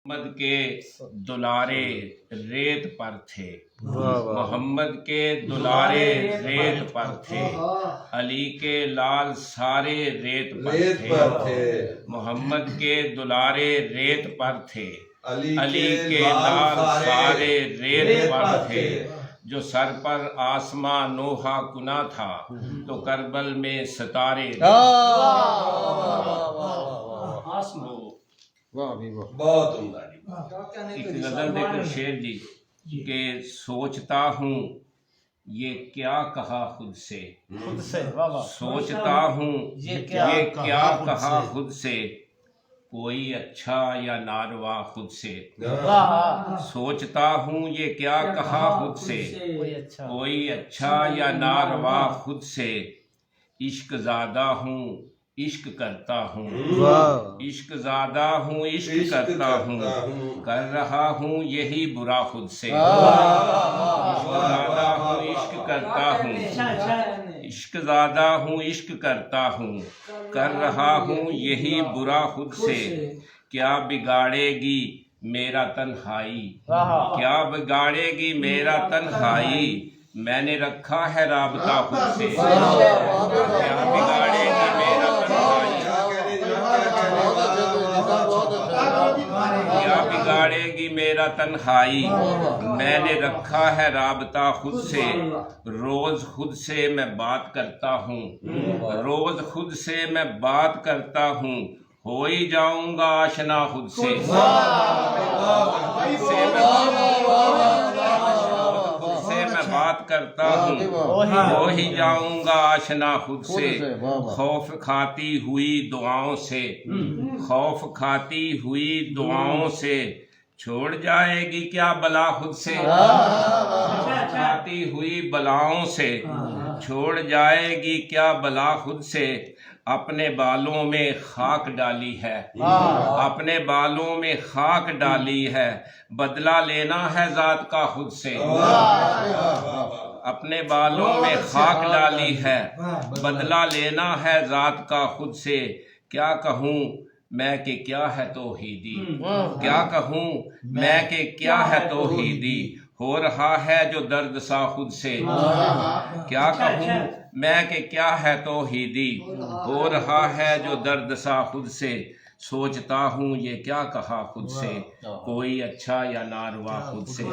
محمد کے دلارے ریت پر تھے، محمد کے دلارے ریت پر تھے، علی کے لال سارے ریت پر تھے، محمد کے دلارے ریت پر تھے، علی کے لال سارے ریت پر تھے، جو سر پر آسماں نوحہ کنا تھا تو کربل میں ستارے بہت عمدہ جی۔ ایک غزل دیکھو شیر جی کہ سوچتا ہوں یہ کیا کہا خود سے، سوچتا ہوں یہ کیا کہا خود سے، کوئی اچھا یا ناروا خود سے، سوچتا ہوں یہ کیا کہا خود سے، کوئی اچھا یا ناروا خود سے، عشق زادہ ہوں عشق کرتا ہوں، عشق زادہ ہوں عشق کرتا ہوں، کر رہا ہوں یہی برا خود سے، عشق زادہ ہوں عشق کرتا ہوں، عشق زادہ ہوں عشق کرتا ہوں، کر رہا ہوں یہی برا خود سے، کیا بگاڑے گی میرا تنہائی، کیا بگاڑے گی میرا تنہائی، میں نے رکھا ہے رابطہ خود سے، کیا بگاڑے گی میرا تنہائی، کیا بگاڑے گی میرا تنہائی، میں نے رکھا ہے رابطہ خود سے، روز خود سے میں بات کرتا ہوں، روز خود سے میں بات کرتا ہوں، ہو ہی جاؤں گا آشنا خود سے، بات کرتا ہوں، ہو ہی جاؤں گا آشنا خود سے، خوف کھاتی ہوئی دعاؤں سے، خوف کھاتی ہوئی دعاؤں سے، چھوڑ جائے گی کیا بلا خود سے، کھاتی ہوئی بلاؤں سے، چھوڑ جائے گی کیا بلا خود سے، اپنے بالوں میں خاک ڈالی ہے، اپنے بالوں میں خاک ڈالی ہے، بدلہ لینا ہے ذات کا خود سے، اپنے بالوں میں خاک ڈالی ہے، بدلہ لینا ہے ذات کا خود سے، کیا کہوں میں کہ کیا ہے توحیدی، کیا کہوں میں کہ کیا ہے توحیدی، ہو رہا ہے جو درد سا خود سے، کیا کہوں میں کہ کیا ہے توحیدی، ہو رہا ہے جو درد سا خود سے، سوچتا ہوں یہ کیا کہا خود سے، کوئی اچھا یا ناروا خود سے۔